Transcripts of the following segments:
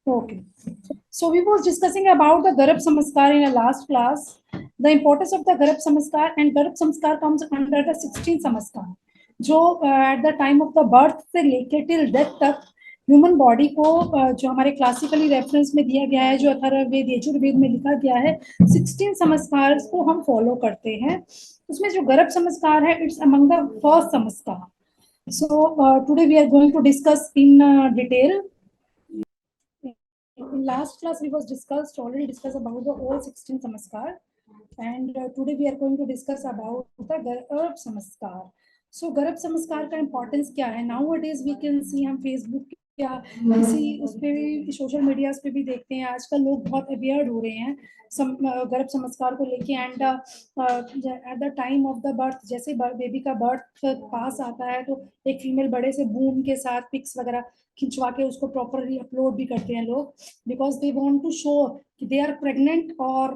Okay. So we was discussing about the Garab Samaskar in a last class, the importance of the Garab Samaskar, and Garab Samaskar comes under the 16 Samaskar, जो at the time of the birth से लेके till death तक human body को जो हमारे classically reference में दिया गया है, जो अथर्ववेद यजुर्वेद में लिखा गया है, 16 संस्कार को हम फॉलो करते हैं. उसमें जो गर्भ संस्कार है, इट्स अमंग द फर्स्ट संस्कार. So today we are going to discuss in detail. In last class we was already discussed about the all 16 samaskar, and today we are going to discuss about the garb samaskar. So garb samaskar का importance क्या है? Nowadays we can see हम Facebook या किसी उस पे भी social media पे भी देखते हैं, आजकल लोग बहुत अवेयर हो रहे हैं गर्भ संस्कार को लेके. And at the time of the birth, जैसे बेबी का बर्थ पास आता है, तो एक फीमेल बड़े से बूम के साथ पिक्स वगैरह खिंचवा के उसको प्रॉपरली अपलोड भी करते हैं लोग, because they want to show कि दे आर प्रेग्नेंट, और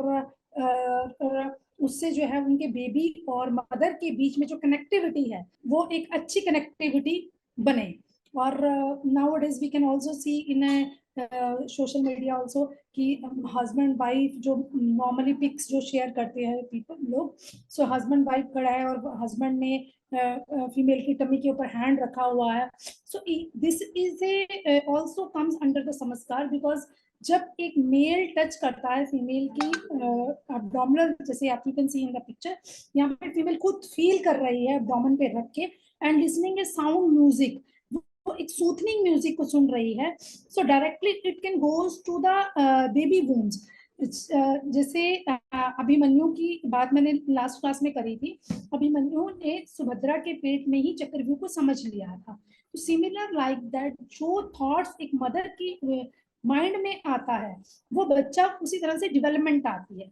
उससे जो है उनके बेबी और मदर के बीच में जो कनेक्टिविटी है वो एक अच्छी कनेक्टिविटी बने. और nowadays we can also see in a social media also कि हस्बैंड वाइफ जो नॉर्मली पिक्स जो शेयर करते हैं पीपल लोग, सो हस्बैंड वाइफ खड़ा है और हस्बैंड ने फीमेल की टमी के ऊपर हैंड रखा हुआ है. So this is a also comes under the समस्कार, बिकॉज जब एक मेल टच करता है फीमेल की एब्डोमिनल, जैसे आप you can see in the picture, यहाँ पे फीमेल खुद फील कर रही है एब्डोमेन पे रख के, and listening a sound music, एक सूथनिंग म्यूजिक को सुन रही है. So directly it can goes to the baby wombs. जैसे अभिमन्यु की बात मैंने लास्ट क्लास में करी थी. अभिमन्यु ने सुभद्रा के पेट में ही चक्रव्यूह को समझ लिया था. तो सिमिलर लाइक दैट, जो थॉट्स एक मदर की माइंड में आता है वो बच्चा उसी तरह से डेवलपमेंट आती है.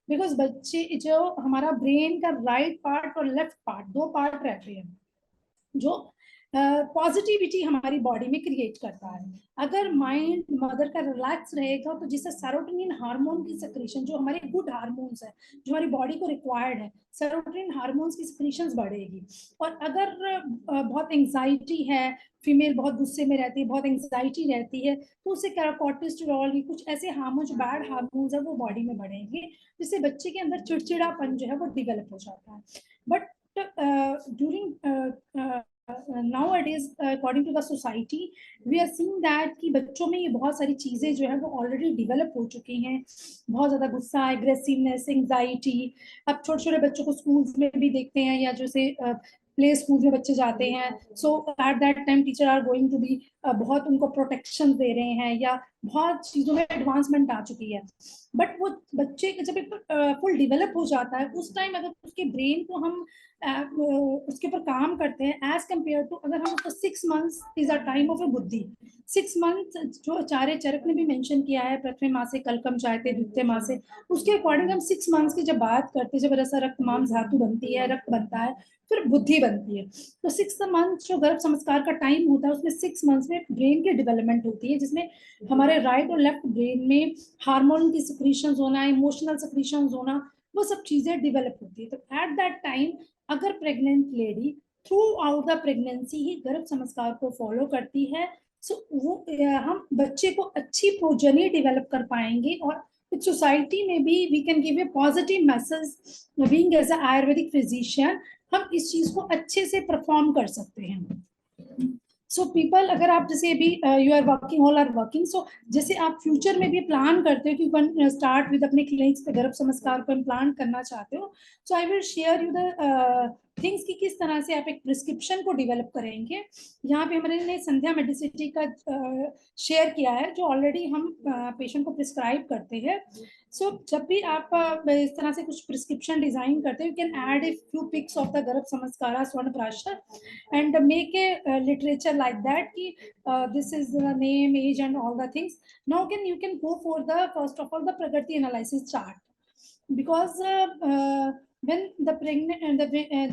बिकॉज बच्चे जो हमारा ब्रेन का राइट पार्ट और लेफ्ट पार्ट, दो पार्ट रहते हैं जो पॉजिटिविटी हमारी बॉडी में क्रिएट करता है. अगर माइंड मदर का रिलैक्स रहेगा तो जिससे सेरोटोनिन हार्मोन की सिक्रीशन, जो हमारे गुड हार्मोन्स है जो हमारी बॉडी को रिक्वायर्ड है, सेरोटोनिन हार्मोन्स की सिक्रीशंस बढ़ेगी. और अगर बहुत एंजाइटी है, फीमेल बहुत गुस्से में रहती है, बहुत एंजाइटी रहती है, तो उससे कॉर्टिसोल, कुछ ऐसे हार्मोन्स, बैड हार्मोन्स है वो बॉडी में बढ़ेंगे, जिससे बच्चे के अंदर चिड़चिड़ापन जो है वो डेवलप हो जाता है. But during nowadays according to the society we are seeing that कि बच्चों में ये बहुत सारी चीजें जो है वो ऑलरेडी डेवलप हो चुकी हैं. बहुत ज्यादा गुस्सा, एग्रेसिवनेस, एंजाइटी. अब छोटे छोटे बच्चों को स्कूल्स में भी देखते हैं, या जैसे प्ले स्कूल में बच्चे जाते हैं, so at that time teacher are going to be बहुत उनको प्रोटेक्शन दे रहे हैं, या बहुत चीजों में एडवांसमेंट आ चुकी है. बट वो बच्चे जब फुल डेवलप हो जाता है, उस टाइम अगर उसके ब्रेन को हम उसके ऊपर काम करते हैं, एज कम्पेयर टू अगर हम उसको 6 months is a time of a बुद्धि. 6 मंथ जो आचार्य चरक ने भी मेंशन किया है, प्रथम मासे कलकम जायते द्वितीय मासे, उसके अकॉर्डिंग हम 6 मंथ्स की जब बात करते हैं, जब रसा रक्त मांस धातु बनती है, रक्त बनता है, फिर बुद्धि बनती है. तो 6 मंथ जो गर्भ संस्कार का टाइम होता है, उसमें 6 मंथ्स में ब्रेन की डेवलपमेंट होती है, जिसमें हमारे राइट और लेफ्ट ब्रेन में हार्मोन की सिक्रीशन होना, इमोशनल सिक्रीशन होना, वो सब चीजें डेवलप होती है. तो एट दैट टाइम अगर pregnant lady throughout the pregnancy ही गर्भ संस्कार को फॉलो करती है, सो वो हम बच्चे को अच्छी प्रोजनी डेवलप कर पाएंगे. और सोसाइटी में भी we can give a positive message. Being as a Ayurvedic physician हम इस चीज को अच्छे से परफॉर्म कर सकते हैं. सो पीपल, अगर आप जैसे अभी you are working, all are working, so जैसे आप फ्यूचर में भी प्लान करते हो कि वन स्टार्ट विद अपने क्लिनिक्स पे गर्भ संस्कार को प्लान करना चाहते हो, so I will share you the things कि किस तरह से आप एक प्रिस्क्रिप्शन को डेवलप करेंगे. यहाँ पे हमारे ने संध्या मेडिसिटी का शेयर किया है, जो ऑलरेडी हम पेशेंट को प्रिस्क्राइब करते हैं. सो जब भी आप इस तरह से कुछ प्रिस्क्रिप्शन डिजाइन करते हो, you can add a few picks of the garbha sanskara स्वर्ण Prashar and make a literature like that ki this is the name, age and all the things. Now you can go for the first of all the pragati analysis chart, because when the pregnant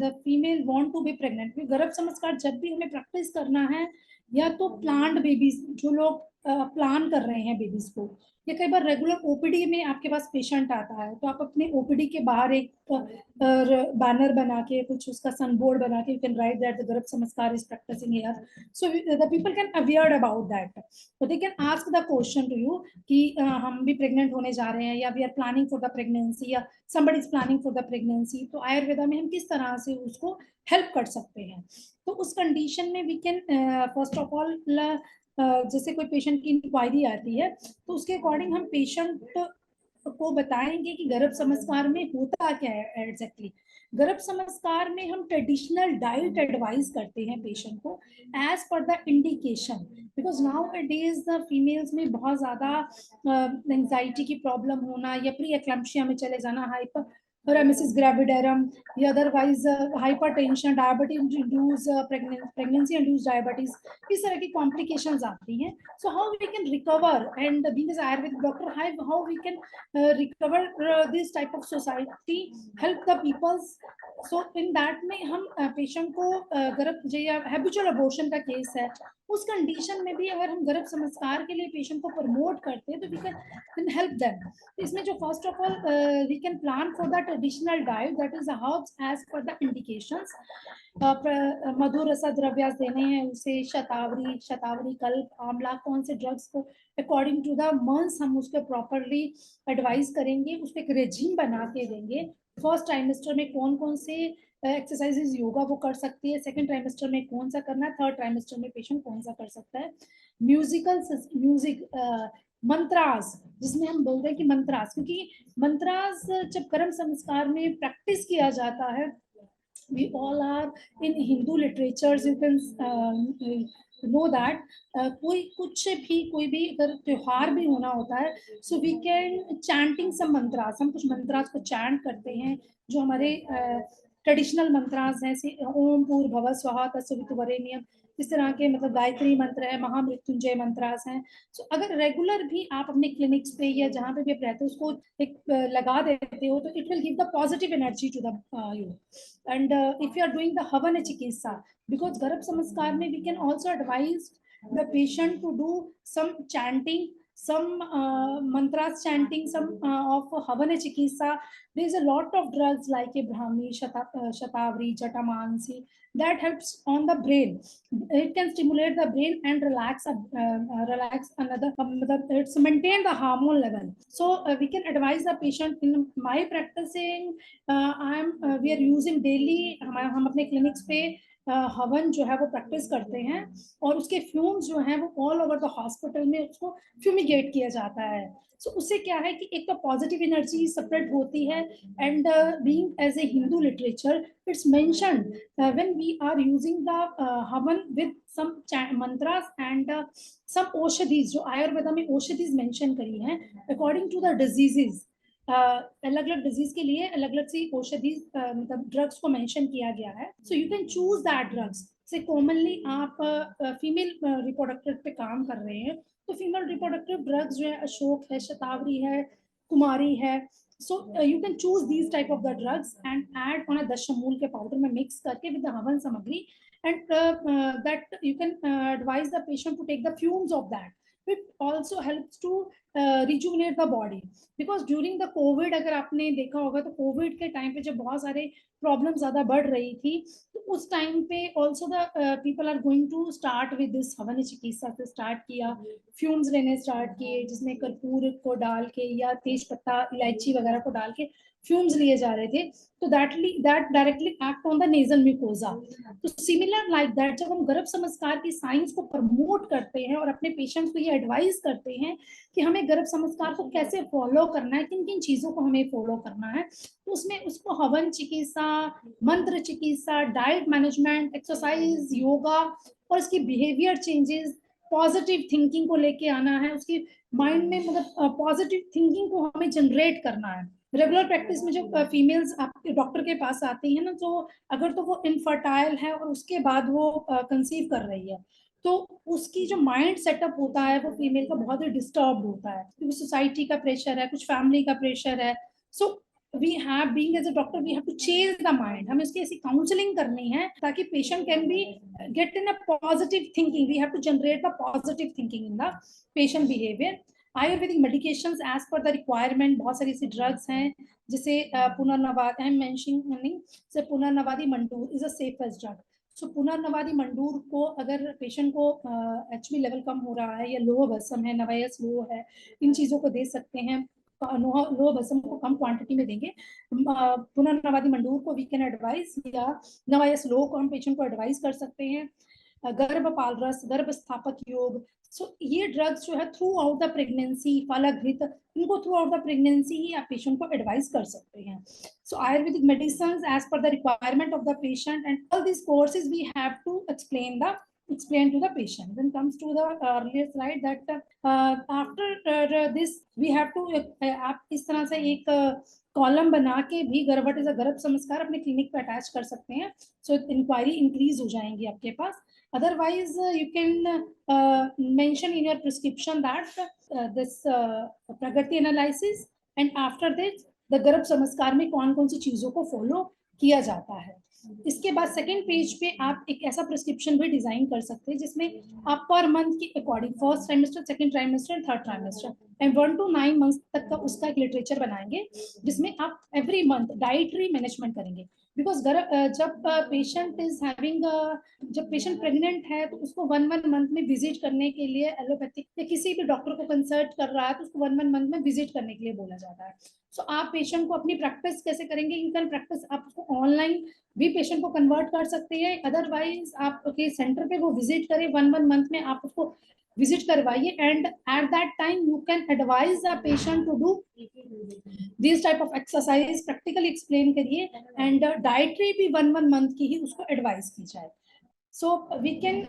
the female want to be pregnant, गर्भ संस्कार जब भी हमें practice करना है, या तो plant babies जो लोग प्लान कर रहे हैं बेबीज को, या कई बार रेगुलर ओपीडी में आपके पास पेशेंट आता है तो आप अपने ओपीडी के बाहर एक बैनर बना के, कुछ उसका सन बोर्ड बना के, you can write that the garbh sanskar is practicing here, so the people can aware about that, तो they can ask the question to you कि हम भी प्रेग्नेंट होने जा रहे हैं, या we are planning for the pregnancy, या somebody is planning for the pregnancy, तो आयुर्वेदा में हम किस तरह से उसको हेल्प कर सकते हैं। तो उस कंडीशन में we can first of all, जैसे कोई पेशेंट की इंक्वायरी आती है तो उसके अकॉर्डिंग हम पेशेंट को बताएंगे कि गर्भ संस्कार में होता क्या है एग्जैक्टली। गर्भ संस्कार में हम ट्रेडिशनल डाइट एडवाइस करते हैं पेशेंट को as per the indication, because now it is the females में बहुत ज्यादा एंजाइटी की प्रॉब्लम होना, या प्री एक्लैम्पशिया में चले जाना, हाइपर रेमिसिस ग्रेविडेरम, या otherwise hypertension, diabetes induce pregnancy induce diabetes, इस तरह की कॉम्प्लिकेशंस आती हैं। So how we can recover, and being as Ayurvedic doctor, how we can recover this type of society, help the peoples. So in that में हम patient को गर्भ, या हैबिचुअल अबॉर्शन का केस है, उस कंडीशन में भी अगर हम गर्भ संस्कार के लिए पेशेंट को प्रमोट करते हैं तो वी कैन हेल्प देम। इसमें जो first of all we can plan for the traditional diet, that is herbs as per the indications. मधुर रसा द्रव्यास देने हैं उसे, शतावरी, शतावरी कल्प, आंवला, कौन से ड्रग्स को अकॉर्डिंग टू द मंथ्स हम उसको प्रॉपरली एडवाइस करेंगे, उस पर एक रेजिम बना के देंगे। फर्स्ट ट्राइमेस्टर में कौन कौन से एक्सरसाइजेज योगा वो कर सकती है, सेकंड ट्राइमेस्टर में कौन सा करना है, थर्ड ट्राइमेस्टर में पेशेंट कौन सा कर सकता है। म्यूजिक मंत्रास, जिसमें हम बोलते हैं कि मंत्रास, क्योंकि मंत्रास जब कर्म संस्कार में प्रैक्टिस किया जाता है, we all are in Hindu literatures, you can know that कोई भी अगर त्योहार भी होना होता है, so we can chanting some mantras, हम कुछ मंत्रास को चैंट करते हैं जो हमारे ट्रेडिशनल मंत्रास हैं, ओम भूर्भुवः स्वः तत्सवितुर्वरेण्यम, इस तरह के, मतलब गायत्री मंत्र है, महामृत्युंजय मंत्रास हैं। सो अगर रेगुलर भी आप अपने क्लिनिक्स पे या जहाँ पे भी आप रहते हो उसको एक लगा देते हो तो it will give the positive energy to the you. And if you are doing the havan chikitsa, because garbh sanskar में we can also advise the patient to do some chanting, some mantras chanting, some of Havana Chikitsa. There is a lot of drugs like Brahmi, Shatavari, Jatamansi that helps on the brain. It can stimulate the brain and relax another, it's maintain the hormone level. So we can advise the patient. In my practicing, we are using daily, हम अपने clinics पे हवन जो है वो practice करते हैं, और उसके फ्यूम्स जो हैं वो ऑल ओवर द हॉस्पिटल में उसको फ्यूमिगेट किया जाता है। सो उससे क्या है कि एक तो पॉजिटिव एनर्जी सेपरेट होती है, and being as a Hindu literature it's mentioned when we are using the havan with some mantras and some औषधीज, जो आयुर्वेदा में औषधीज मेंशन करी हैं अकॉर्डिंग टू द डिजीजेस। अलग अलग डिजीज के लिए अलग अलग सी औषधि, मतलब ड्रग्स को मेंशन किया गया है। So you can choose that drugs. से कॉमनली आप फीमेल रिप्रोडक्टिव पे काम कर रहे हैं तो फीमेल रिप्रोडक्टिव ड्रग्स जो है अशोक है, शतावरी है, कुमारी है। So you can choose these type of the drugs and add on a दशमूल के पाउडर में मिक्स करके विद द हवन सामग्री, and that you can advise the patient to take the fumes of that. It also helps to rejuvenate the body, because during the COVID, अगर आपने देखा होगा तो कोविड के टाइम पे जब बहुत सारे प्रॉब्लम ज्यादा बढ़ रही थी तो उस टाइम पे also the people are going to start with this havan chikitsa से स्टार्ट किया, फ्यूम्स लेने स्टार्ट किए जिसमें कर्पूर को डाल के या तेज पत्ता इलायची वगैरह को डाल के फ्यूम्स लिए जा रहे थे, तो that directly act on the nasal mucosa. तो सिमिलर लाइक दैट जब हम गर्भ संस्कार की साइंस को प्रमोट करते हैं और अपने पेशेंट्स को ये एडवाइस करते हैं कि हमें गर्भ संस्कार को कैसे फॉलो करना है, किन किन चीजों को हमें फॉलो करना है, तो उसमें उसको हवन चिकित्सा, मंत्र चिकित्सा, डाइट मैनेजमेंट, एक्सरसाइज, योगा और इसकी बिहेवियर चेंजेस, पॉजिटिव थिंकिंग को लेके आना है, उसकी माइंड में मतलब पॉजिटिव थिंकिंग को हमें जनरेट करना है। रेगुलर प्रैक्टिस में जो फीमेल्स आपके डॉक्टर के पास आती है ना, तो अगर तो वो इनफर्टाइल है और उसके बाद वो कंसीव कर रही है तो उसकी जो माइंड सेटअप होता है वो फीमेल का बहुत ही डिस्टर्ब होता है, क्योंकि सोसाइटी का प्रेशर है, कुछ फैमिली का प्रेशर है। सो we have, being as a doctor, we have to change the mind. हमें उसकी ऐसी काउंसलिंग करनी है ताकि patient can be get in a positive thinking. We have to generate the positive thinking in the patient behavior. Ayurvedic medications as per the requirement, बहुत सारी ऐसी drugs हैं जैसे पुनर्नवाद, आई एम मेंशनिंग, से पुनर्नवादी मंडूर इज अ सेफेस्ट ड्रग. सो पुनर्नवादी मंडूर को अगर patient को HB level कम हो रहा है या लो भस्म है, नवायस लो है, इन चीजों को दे सकते हैं. लो भस्म को कम क्वांटिटी में देंगे. पुनर्नवादी मंडूर को वी कैन एडवाइज, या नवायस लो को हम पेशेंट को एडवाइज कर सकते हैं. गर्भपाल रस, गर्भ स्थापक योग. सो ये ड्रग्स जो है थ्रू आउट द प्रेगनेंसी, फलाघृत, इनको थ्रू आउट द प्रेगनेंसी ही आप पेशेंट को एडवाइस कर सकते हैं. So ayurvedic medicine as per the requirement of the patient, and all this courses we have to explain to the patient. Then comes to the earlier slide that after this we have to आप इस तरह से एक column बना के भी गर्भवट is a गर्भ संस्कार अपने क्लिनिक पे अटैच कर सकते हैं. सो इंक्वायरी इंक्रीज हो जाएंगी आपके पास. Otherwise, you can mention in your prescription that this Pragati analysis, and after that the गर्भ संस्कार में कौन कौन सी चीजों को फॉलो किया जाता है. इसके बाद सेकेंड पेज पे आप एक ऐसा प्रिस्क्रिप्शन भी डिजाइन कर सकते हैं जिसमें आप पर मंथ के according first trimester, second trimester, third trimester and 1 to 9 month तक का उसका एक लिटरेचर बनाएंगे जिसमें आप एवरी मंथ डाइटरी मैनेजमेंट करेंगे. बिकॉज जब पेशेंट इज हैविंग, जब पेशेंट प्रेग्नेंट है तो उसको 1 मंथ में विजिट करने के लिए एलोपैथिक या किसी भी डॉक्टर को कंसल्ट कर रहा है तो उसको 1 मंथ में विजिट करने के लिए बोला जाता है. सो आप पेशेंट को अपनी प्रैक्टिस कैसे करेंगे, यू कैन प्रैक्टिस, आप उसको ऑनलाइन भी पेशेंट को कन्वर्ट कर सकते हैं. अदरवाइज आपके सेंटर पे वो विजिट करे 1 मंथ में, आप उसको विजिट करवाइए and at that time you can advise the patient to do this type of exercise, practically explain करिए एंड डाइटरी भी 1 मंथ की ही उसको एडवाइस की जाए. सो वी कैन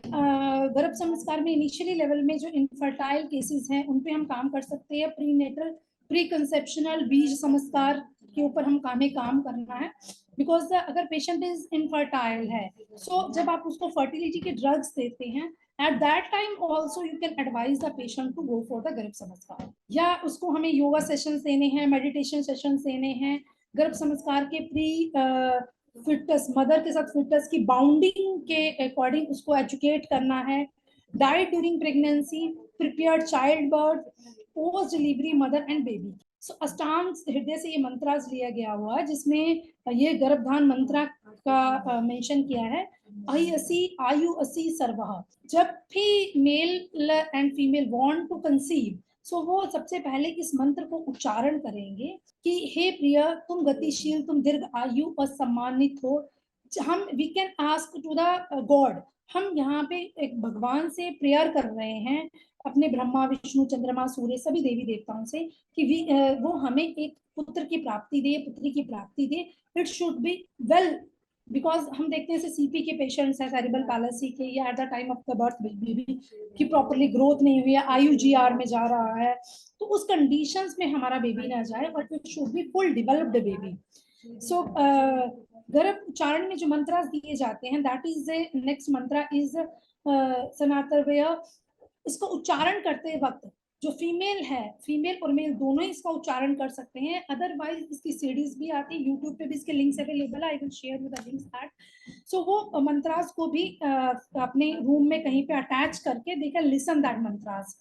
गर्भ संस्कार में इनिशियली लेवल में जो इनफर्टाइल केसेस हैं उन पे हम काम कर सकते हैं. प्री नेटल, प्री कंसेप्शनल बीज संस्कार के ऊपर हम काम करना है. बिकॉज अगर पेशेंट इज इनफर्टाइल है, सो जब आप उसको फर्टिलिटी के ड्रग्स देते हैं, at that time also you can advise the patient to go for the गर्भ संस्कार. या उसको हमें योगा सेशंस देने हैं, मेडिटेशन सेशंस देने हैं, गर्भ संस्कार के प्री फिटनेस, मदर के साथ फिटनेस की बाउंडिंग के अकॉर्डिंग उसको एजुकेट करना है. Diet during pregnancy, prepared child birth, post delivery mother and baby. So Ashtanga Hridaya से ये मंत्रास लिया गया हुआ है जिसमें ये गर्भधान मंत्रा का मेंशन किया है. आयु असी सर्वः. जब भी male and female want to conceive, so वो सबसे पहले इस मंत्र को उच्चारण करेंगे कि हे प्रिय, तुम गतिशील, तुम दीर्घ आयु और सम्मानित हो. हम we can ask to the God, हम यहाँ पे एक भगवान से प्रेयर कर रहे हैं अपने ब्रह्मा, विष्णु, चंद्रमा, सूर्य, सभी देवी देवताओं से कि वो हमें एक पुत्र की प्राप्ति दे, पुत्री की प्राप्ति दे. It should be well, because हम देखते हैं सीपी के पेशेंट्स हैं, सेरिब्रल पैलेसी के, या at the time of the birth baby की प्रॉपर्ली ग्रोथ नहीं हुई है, IUGR में जा रहा है, तो उस कंडीशंस में हमारा बेबी ना जाए, but it should be full developed baby. So गर्भ उच्चारण में जो मंत्रास दिए जाते हैं, that is next mantra is सनातव्य. इसको उच्चारण करते वक्त जो फीमेल है, फीमेल और मेल दोनों ही इसका उच्चारण कर सकते हैं. अदरवाइज इसकी सीडीज भी आती है, यूट्यूब पे भी इसके लिंक्स अवेलेबल है, I will share with the links that. So वो मंत्रास को भी अपने रूम में कहीं पे अटैच करके they can listen that mantras,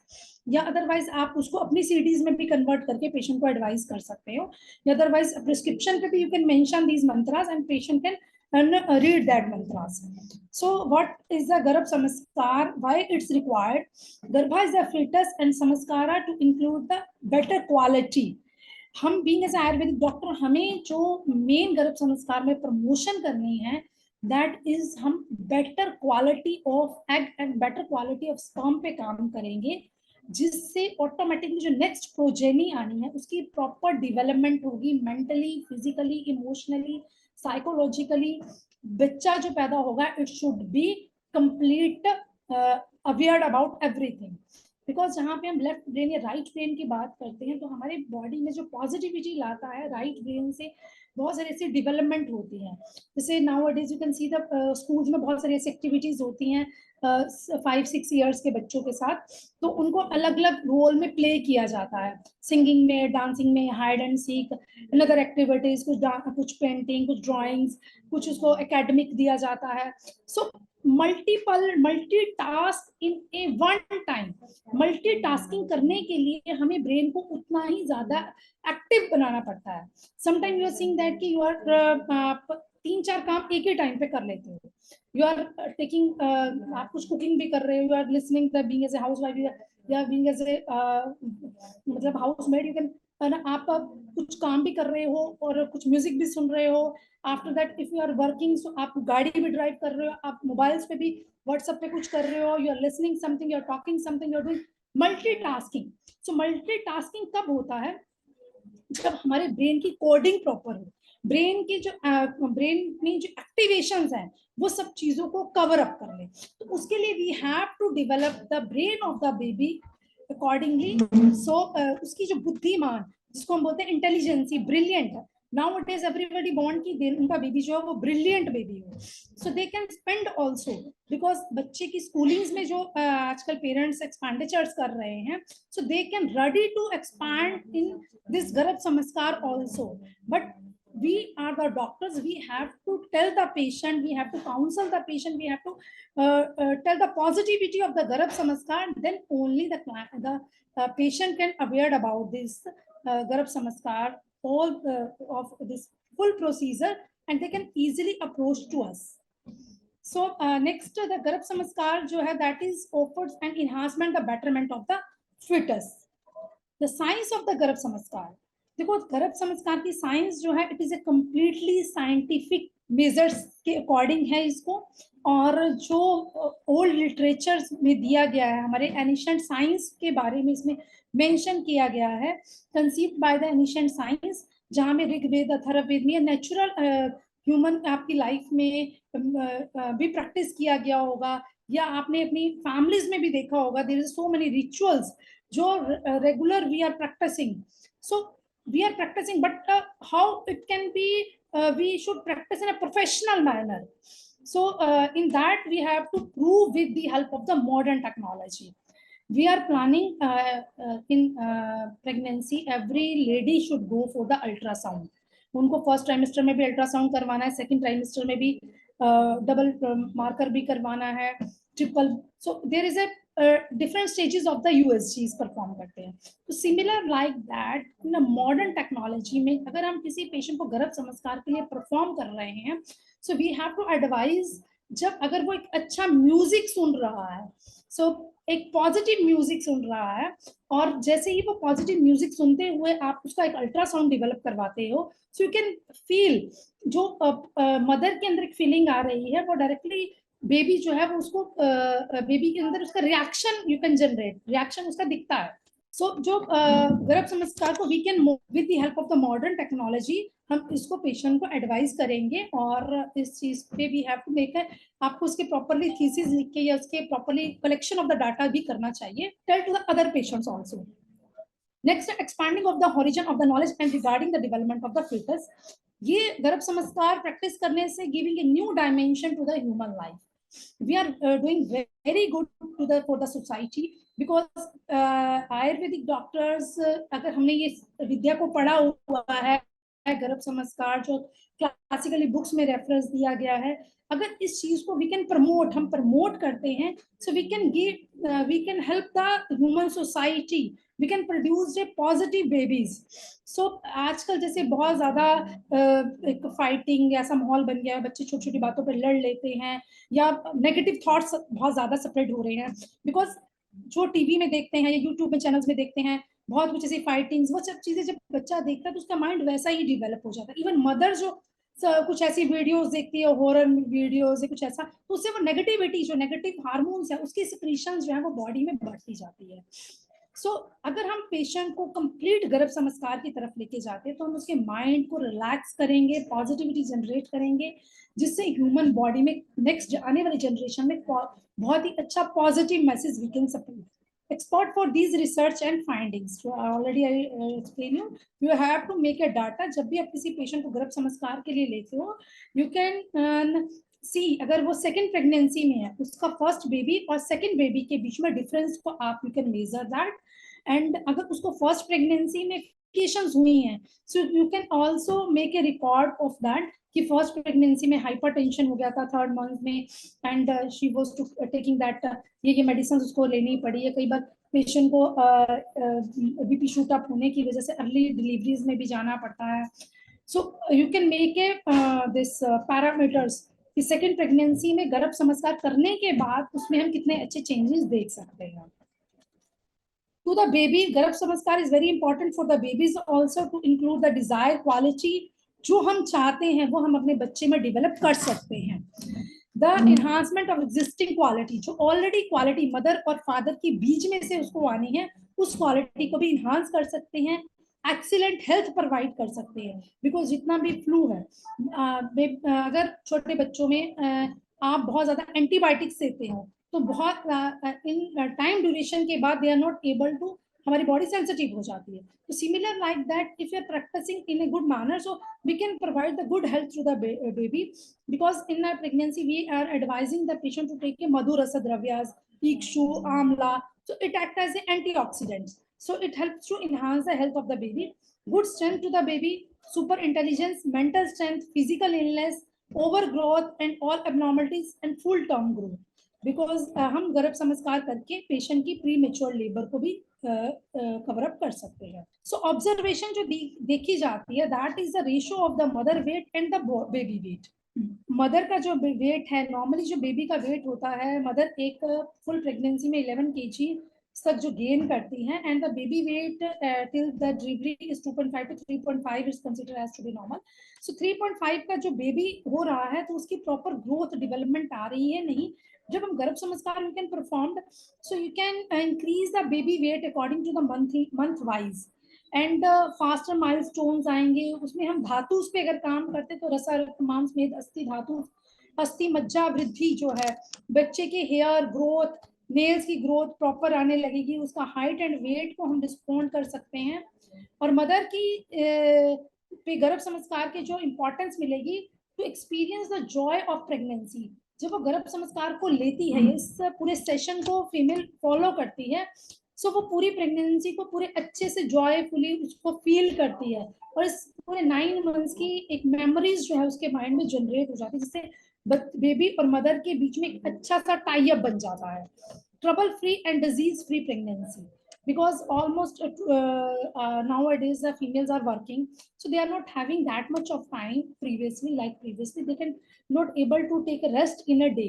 या अदरवाइज आप उसको अपनी सीडीज में भी कन्वर्ट करके पेशेंट को एडवाइस कर सकते हो. या अदरवाइज प्रिस्क्रिप्शन पे भी you can mention these mantras and patient can read that mantras. So what is the garb samskar, why it's required? Garbha is the fetus and samskara to include the better quality. हम being as Ayurvedic doctor, हमें जो main गर्भ संस्कार में promotion करनी है, that is हम better quality of egg and better quality of sperm पे काम करेंगे, जिससे ऑटोमेटिकली जो नेक्स्ट प्रोजेनी आनी है उसकी प्रॉपर डेवलपमेंट होगी, मेंटली, फिजिकली, इमोशनली, साइकोलॉजिकली. बच्चा जो पैदा होगा, it should B complete aware about everything. Because जहाँ पे हम लेफ्ट ब्रेन या राइट ब्रेन की बात करते हैं तो हमारे बॉडी में जो पॉजिटिविटी लाता है राइट ब्रेन से बहुत सारी ऐसी डेवलपमेंट होती है। जैसे नाउ अडेज you can see the schools में बहुत सारी ऐसी एक्टिविटीज होती हैं 5-6 ईयर्स के बच्चों के साथ, तो उनको अलग अलग रोल में प्ले किया जाता है, सिंगिंग में, डांसिंग में, hide and seek, another activities, कुछ पेंटिंग, कुछ ड्राइंग्स, कुछ उसको एकेडमिक दिया जाता है। सो मल्टीटास्क इन ए वन टाइम, मल्टीटास्किंग करने के लिए हमें ब्रेन को उतना ही ज्यादा एक्टिव बनाना पड़ता है। Sometime you are seeing that कि यू आर 3-4 काम एक ही टाइम पे कर लेते हो, यू आर टेकिंग, आप कुछ कुकिंग भी कर रहे हो, you are listening the being as a housewife या बीइंग एज ए मतलब हाउसमेड, यू कैन, आप कुछ काम भी कर रहे हो और कुछ म्यूजिक भी सुन रहे हो। After that if you are working, so आप गाड़ी भी ड्राइव कर रहे हो, आप मोबाइल्स पे भी व्हाट्सएप पे कुछ कर रहे हो, you are listening something, you are talking something, you are doing multitasking. So multitasking कब होता है? जब हमारे ब्रेन की कोडिंग प्रॉपर हो, ब्रेन की जो ब्रेन में जो एक्टिवेशंस हैं वो सब चीजों को कवर अप कर ले। तो उसके लिए we have to develop the brain of the baby accordingly. So उसकी जो बुद्धिमान, जिसको हम बोलते हैं intelligence, brilliant, now it is everybody bound की उनका बेबी जो है वो ब्रिलियंट बेबी हो, so they can spend also, because बच्चे की स्कूलिंग्स में जो आजकल पेरेंट्स एक्सपेंडिचर्स कर रहे हैं, so they can ready to expand in this Garab Samaskar also. But we are the doctors, we have to tell the patient, we have to counsel the patient, we have to tell the positivity of the Garab Samaskar, then only the patient can aware about this Garab Samaskar, all of this full procedure, and they can easily approach to us. So next the Garab Samaskar jo hai, that is offers an enhancement, the betterment of the fetus. The science of the Garab Samaskar, देखो गर्भ संस्कार की science जो है it is a completely scientific measures के according है इसको, और जो ओल्ड लिटरेचर में दिया गया है, हमारे एनिशिएंट साइंस के बारे में इसमें मेंशन किया गया है, conceived by the ancient science, जहाँ में ऋग्वेद, अथर्ववेद में नेचुरल ह्यूमन आपकी लाइफ में भी प्रैक्टिस किया गया होगा, या आपने अपनी फैमिलीज में भी देखा होगा, there is so many rituals जो regular we are practicing. So we are practicing, but how it can be, we should practice in a professional manner. So in that we have to prove with the help of the modern technology. We are planning in pregnancy every lady should go for the ultrasound. उनको first trimester में भी ultrasound करवाना है, second trimester में भी double marker भी करवाना है, triple. So there is a different stages of the USGs perform करते हैं. तो similar like that in modern technology में अगर हम किसी पेशेंट को गर्भ संस्कार के लिए परफॉर्म कर रहे हैं, so we have to advise, जब अगर वो एक अच्छा म्यूजिक सुन रहा है, सो एक पॉजिटिव म्यूजिक सुन रहा है, और जैसे ही वो पॉजिटिव म्यूजिक सुनते हुए आप उसका एक अल्ट्रासाउंड डेवलप करवाते हो, सो यू कैन फील जो मदर के अंदर एक फीलिंग आ रही है, वो डायरेक्टली बेबी जो है वो उसको बेबी के अंदर उसका reaction you can generate, reaction उसका दिखता है. सो जो गर्भ संस्कार को we can with the help of the modern technology हम इसको पेशेंट को एडवाइस करेंगे, और इस चीज पे वी हैव टू मेक आपको उसके प्रॉपरली थीसिस लिख के या उसके properly collection of the data भी करना चाहिए, tell to the other patients also. Next, expanding of the horizon of the knowledge and regarding the development of the foetus. ये गर्भ संस्कार प्रैक्टिस करने से giving a new dimension to the human life. We are doing very good to the for the society, because Ayurvedic doctors अगर हमने ये विद्या को पढ़ा हुआ है, गर्भ संस्कार जो क्लासिकली बुक्स में रेफरेंस दिया गया है, अगर इस चीज को वी कैन प्रमोट, हम प्रमोट करते हैं, so we can give, we can help the human society, we can produce a positive babies. So आजकल जैसे बहुत ज्यादा एक फाइटिंग ऐसा माहौल बन गया है, बच्चे छोटी छोटी बातों पर लड़ लेते हैं, या नेगेटिव थॉट्स बहुत ज्यादा स्प्रेड हो रहे हैं, बिकॉज जो टीवी में देखते हैं या यूट्यूब में चैनल्स में देखते हैं बहुत कुछ ऐसी फाइटिंग्स, वो सब चीजें जब बच्चा देखता है तो उसका माइंड वैसा ही डेवलप हो जाता है. इवन मदर जो कुछ ऐसी वीडियोस देखती है, हॉरर वीडियोस या कुछ ऐसा, तो उससे वो नेगेटिविटी, जो नेगेटिव हार्मोन्स है उसकी सिक्रीशंस जो है वो बॉडी में बढ़ती जाती है. सो अगर हम पेशेंट को कंप्लीट गर्भ संस्कार की तरफ लेके जाते हैं तो हम उसके माइंड को रिलैक्स करेंगे, पॉजिटिविटी जनरेट करेंगे, जिससे ह्यूमन बॉडी में नेक्स्ट आने वाली जनरेशन में बहुत ही अच्छा positive message we can support. expert for these research and findings. So already I explain you have to make a data. जब भी आप किसी पेशेंट को गर्भ संस्कार के लिए लेते हो, you can see अगर वो सेकंड प्रेगनेंसी में है, उसका फर्स्ट बेबी और सेकंड बेबी के बीच में डिफरेंस को आप you can measure that. And अगर उसको फर्स्ट प्रेगनेंसी में complications हुई हैं, so you can also make a record of that कि फर्स्ट प्रेगनेंसी में हाइपरटेंशन हो गया था थर्ड मंथ में, and she was taking that, ये मेडिसिन उसको लेनी पड़ी है. कई बार पेशेंट को बीपी शूट अप होने की वजह से अर्ली डिलीवरीज में भी जाना पड़ता है. So you can make a this parameters कि सेकेंड प्रेगनेंसी में गर्भ संस्कार करने के बाद उसमें हम कितने अच्छे चेंजेस देख सकते हैं. To the baby, गर्भ संस्कार is very important for the babies also to include the desired quality. जो हम चाहते हैं वो हम अपने बच्चे में डेवलप कर सकते हैं. The enhancement of existing quality, जो ऑलरेडी क्वालिटी मदर और फादर के बीच में से उसको आनी है, उस क्वालिटी को भी इन्हांस कर सकते हैं. एक्सीलेंट हेल्थ प्रोवाइड कर सकते हैं, बिकॉज जितना भी फ्लू है, अगर छोटे बच्चों में आप बहुत ज्यादा एंटीबायोटिक्स देते हो तो बहुत इन टाइम ड्यूरेशन के बाद they are not able to, हमारी बॉडी सेंसिटिव हो जाती है. तो similar like that if you are practicing in a good manner, so we can provide the good health to the baby, because in the pregnancy we are advising the patient to take a मधु रस द्रव्यास, इक्शु, amla, so it acts as an antioxidant, so it helps to enhance the health of the baby. Good strength to the baby, super intelligence, mental strength, physical illness, overgrowth and all abnormalities and full term growth. Because हम गर्भ संस्कार करके patient की pre mature labour को भी cover up कर सकते हैं. सो observation जो देखी जाती है, that is the ratio of the mother weight and the baby weight. Mother का जो वेट है, नॉर्मली जो बेबी का वेट होता है, मदर एक फुल प्रेगनेंसी में 11 kg तक जो गेन करती है, and the baby weight till the delivery is 2.5 to 3.5 is considered as to be normal. So 3.5 का जो बेबी हो रहा है तो उसकी प्रॉपर ग्रोथ डेवलपमेंट आ रही है नहीं. जब हम garbh sanskar you can perform, so you can increase the baby weight according to the month wise, and faster milestones आएंगे. उसमें हम धातु पे अगर काम करते तो रसा, रक्त, मांस, मेद, अस्थि धातु, अस्थि मज्जा वृद्धि जो है, बच्चे के हेयर ग्रोथ, नेल्स की ग्रोथ प्रॉपर आने लगेगी, उसका हाइट एंड वेट को हम रिस्पॉन्ड कर सकते हैं. और मदर की पे गर्भ संस्कार के जो इम्पोर्टेंस मिलेगी, to experience the joy of pregnancy. जब वो गर्भ संस्कार को लेती है, इस पूरे सेशन को फीमेल फॉलो करती है, सो वो पूरी प्रेगनेंसी को पूरे अच्छे से जॉयफुली उसको फील करती है, और इस पूरे 9 months की एक मेमोरीज जो है उसके माइंड में जनरेट हो जाती है, जिससे बेबी और मदर के बीच में एक अच्छा सा टाई अप बन जाता है. Trouble free and disease free pregnancy, because almost nowadays the females are working, so they are not having that much of time previously they can not able to take a rest in a day,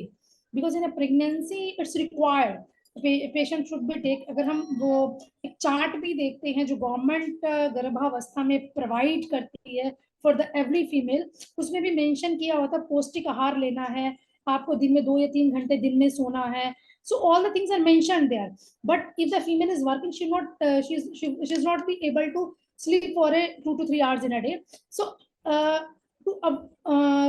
because in a pregnancy it's required patient should be take. अगर हम वो एक chart भी देखते हैं जो government गर्भावस्था में प्रोवाइड करती है फॉर द एवरी फीमेल, उसमें भी मेंशन किया हुआ था पौष्टिक आहार लेना है, आपको दिन में 2 या 3 घंटे दिन में सोना है. So all the things are mentioned there. But if the female is working, she's not be able to sleep for 2 to 3 hours in a day. So to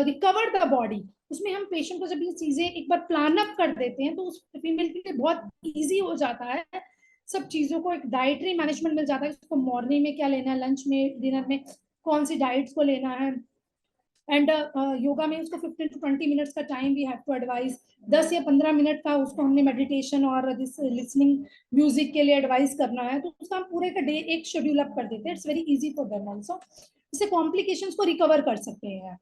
recover the body, उसमें हम पेशेंट को जब ये चीजें एक बार plan up कर देते हैं तो उस फीमेल के लिए बहुत इजी हो जाता है. सब चीजों को एक डाइटरी मैनेजमेंट मिल जाता है, उसको मॉर्निंग में क्या लेना है, लंच में, डिनर में कौन सी डाइट्स को लेना है. एंड योगा में उसको 15 to 20 मिनट्स का time we have to advise. 10 या 15 मिनट का उसको हमने मेडिटेशन और दिस लिसनिंग म्यूजिक के लिए एडवाइस करना है, तो उसका हम पूरे का डे एक शेड्यूल अप कर देते हैं. It's very easy for them also. इससे कॉम्प्लिकेशंस को रिकवर कर सकते हैं.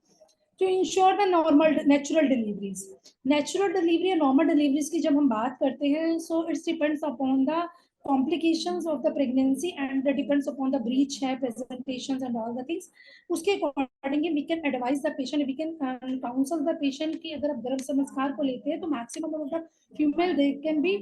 To ensure the normal natural deliveries, natural delivery और नॉर्मल डिलीवरीज की जब हम बात करते हैं, so it's depends upon the complications of the pregnancy and that depends upon the breech है, presentations and all the things. उसके accordingly we can advise the patient, we can counsel the patient कि अगर आप गर्भ संस्कार को लेते हैं तो maximum of the female they can be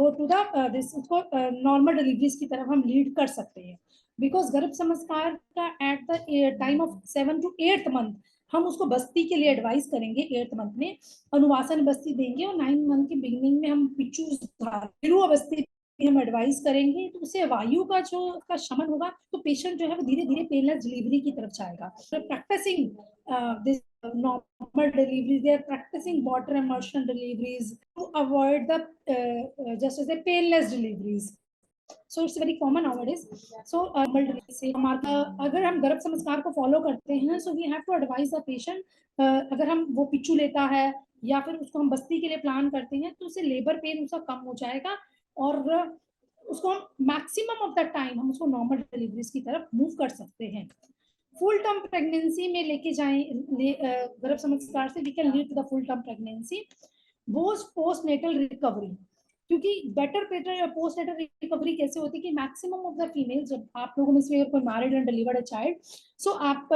go to the this उसको normal deliveries की तरफ हम lead कर सकते हैं. because गर्भ संस्कार का at the time of 7 to 8th month हम उसको बस्ती के लिए एडवाइस करेंगे. 8th मंथ में अनुवासन बस्ती देंगे और 9th मंथ की बिगिनिंग में हम पिचू बस्ती हम एडवाइस करेंगे, तो उसे वायु का जो का शमन होगा तो पेशेंट जो है वो धीरे धीरे पेनलेस डिलीवरी की तरफ जाएगा. Practicing this normal deliveries. They are practicing water immersion deliveries to avoid the just as a painless deliveries. So it's very common nowadays. So अगर हम गर्भ संस्कार को फॉलो करते हैं, so we have to advise the patient. अगर हम वो Picchu लेता है या फिर उसको हम बस्ती के लिए प्लान करते हैं, तो उसे लेबर पेन उसका कम हो जाएगा और उसको हम मैक्सिमम ऑफ द टाइम हम उसको नॉर्मल डिलीवरीज की तरफ मूव कर सकते हैं. फुल टर्म प्रेगनेंसी में लेके जाएं गर्भ संस्कार से, we can lead to the full term pregnancy. Post natal recovery, क्योंकि बेटर पोस्ट नेटल रिकवरी कैसे होती है कि मैक्सिमम ऑफ द फीमेल, जब आप लोगों में से कोई married and delivered a child, so आप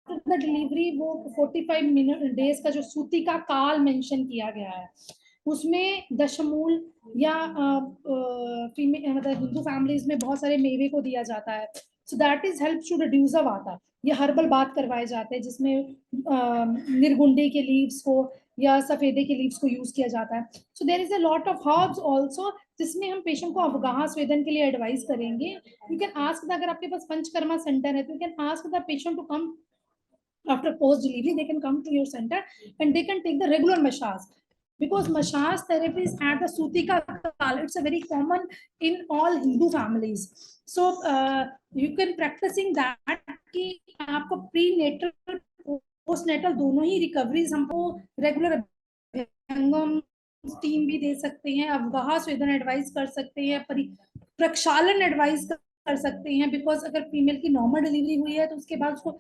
द डिलीवरी वो 45 डेज का जो सूती का काल मेंशन किया गया है, उसमें दशमूल या मतलब हिंदू फैमिलीज में बहुत सारे मेवे को दिया जाता है. So that is help to reduce the vata. ये हर्बल बात करवाए जाते हैं जिसमें निर्गुंडे के लीव्स को या सफेदे के लीव्स को यूज किया जाता है. So there is a lot of herbs also, जिसमें हम पेशेंट को अवगाह स्वेदन के लिए एडवाइस करेंगे. यू कैन आस्क, अगर आपके पास पंचकर्मा सेंटर है तो you can ask the patient to come after post delivery. They can come to your center and they can take the regular massage, because massage therapy is at the Sutika Kal. It's a very common in all Hindu families. So you can practicing that कि आपको prenatal postnatal दोनों ही recoveries हमको regular अभ्यंगम team भी दे सकते हैं, अवगाह स्वेदन advice कर सकते हैं, प्रक्षालन एडवाइस कर सकते हैं. बिकॉज अगर फीमेल की नॉर्मल डिलीवरी हुई है तो उसके बाद उसको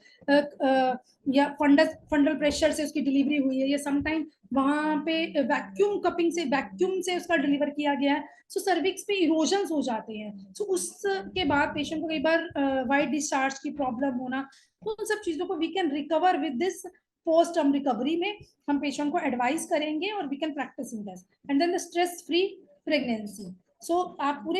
या फंडल प्रेशर से उसकी डिलीवरी हुई है, या समटाइम वहां पे वैक्यूम से उसका डिलीवर किया गया है, सो सर्विक्स पे इरोजन्स हो जाते हैं. सो उसके बाद पेशेंट को कई बार वाइट डिस्चार्ज की प्रॉब्लम होना, उन सब चीजों को we can recover with this post term recovery में हम पेशेंट को एडवाइस करेंगे और we can practice in this. And then the stress free pregnancy. So आप पूरे